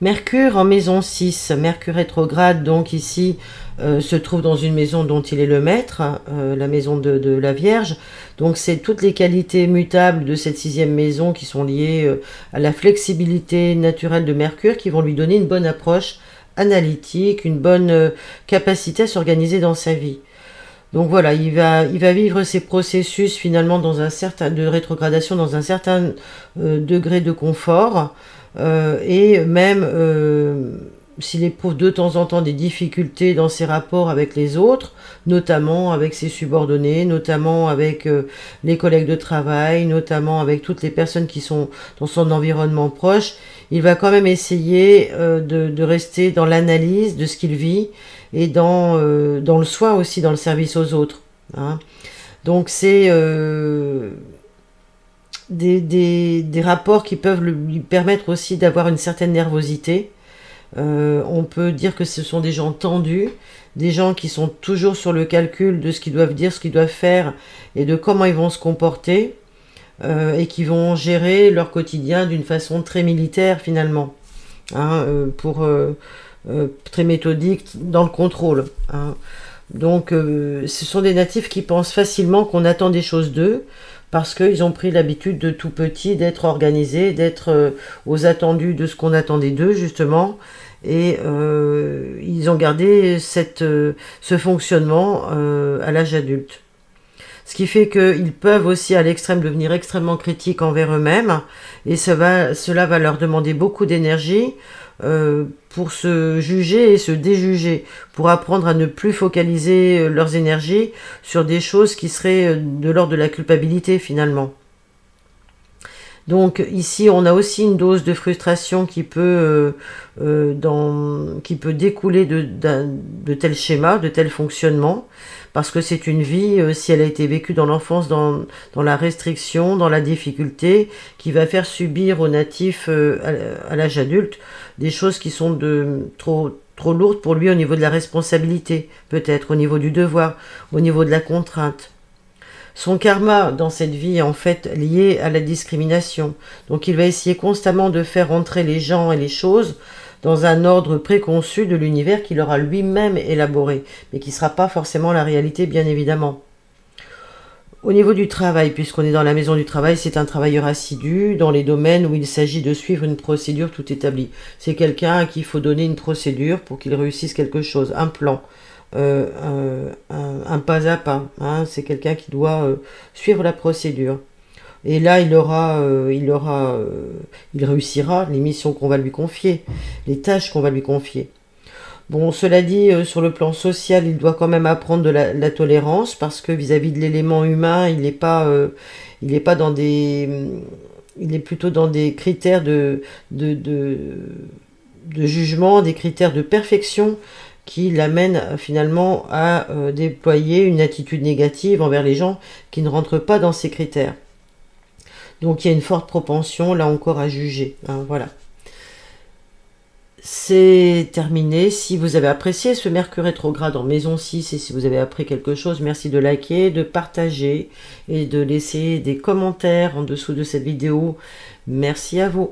Mercure en maison 6, Mercure rétrograde, donc ici, se trouve dans une maison dont il est le maître, la maison de la Vierge. Donc c'est toutes les qualités mutables de cette sixième maison qui sont liées à la flexibilité naturelle de Mercure, qui vont lui donner une bonne approche analytique, une bonne capacité à s'organiser dans sa vie. Donc voilà, il va vivre ces processus finalement dans un certain de rétrogradation dans un certain degré de confort, et même s'il éprouve de temps en temps des difficultés dans ses rapports avec les autres, notamment avec ses subordonnés, notamment avec les collègues de travail, notamment avec toutes les personnes qui sont dans son environnement proche, il va quand même essayer de rester dans l'analyse de ce qu'il vit et dans le soin aussi, dans le service aux autres. Hein. Donc c'est des rapports qui peuvent lui permettre aussi d'avoir une certaine nervosité. On peut dire que ce sont des gens tendus, des gens qui sont toujours sur le calcul de ce qu'ils doivent dire, ce qu'ils doivent faire et de comment ils vont se comporter, et qui vont gérer leur quotidien d'une façon très militaire finalement, hein, très méthodique dans le contrôle. Hein. Donc ce sont des natifs qui pensent facilement qu'on attend des choses d'eux, parce qu'ils ont pris l'habitude de tout petit d'être organisés, d'être aux attendus de ce qu'on attendait d'eux justement, et ils ont gardé ce fonctionnement à l'âge adulte. Ce qui fait qu'ils peuvent aussi à l'extrême devenir extrêmement critiques envers eux-mêmes, et cela va leur demander beaucoup d'énergie pour se juger et se déjuger, pour apprendre à ne plus focaliser leurs énergies sur des choses qui seraient de l'ordre de la culpabilité finalement. Donc ici, on a aussi une dose de frustration qui peut découler de tels schémas, de tels fonctionnements, parce que c'est une vie, si elle a été vécue dans l'enfance, dans la restriction, dans la difficulté, qui va faire subir aux natifs à l'âge adulte des choses qui sont trop lourdes pour lui au niveau de la responsabilité, peut-être au niveau du devoir, au niveau de la contrainte. Son karma dans cette vie est en fait lié à la discrimination. Donc il va essayer constamment de faire entrer les gens et les choses dans un ordre préconçu de l'univers qu'il aura lui-même élaboré, mais qui ne sera pas forcément la réalité, bien évidemment. Au niveau du travail, puisqu'on est dans la maison du travail, c'est un travailleur assidu dans les domaines où il s'agit de suivre une procédure tout établie. C'est quelqu'un à qui il faut donner une procédure pour qu'il réussisse quelque chose, un plan. Un pas à pas, hein, c'est quelqu'un qui doit suivre la procédure. Et là, il réussira les missions qu'on va lui confier, les tâches qu'on va lui confier. Bon, cela dit, sur le plan social, il doit quand même apprendre de la tolérance, parce que vis-à-vis de l'élément humain, il est plutôt dans des critères de jugement, des critères de perfection, qui l'amène finalement à déployer une attitude négative envers les gens qui ne rentrent pas dans ces critères. Donc il y a une forte propension là encore à juger. Hein, voilà. C'est terminé. Si vous avez apprécié ce Mercure rétrograde en maison 6 et si vous avez appris quelque chose, merci de liker, de partager et de laisser des commentaires en dessous de cette vidéo. Merci à vous.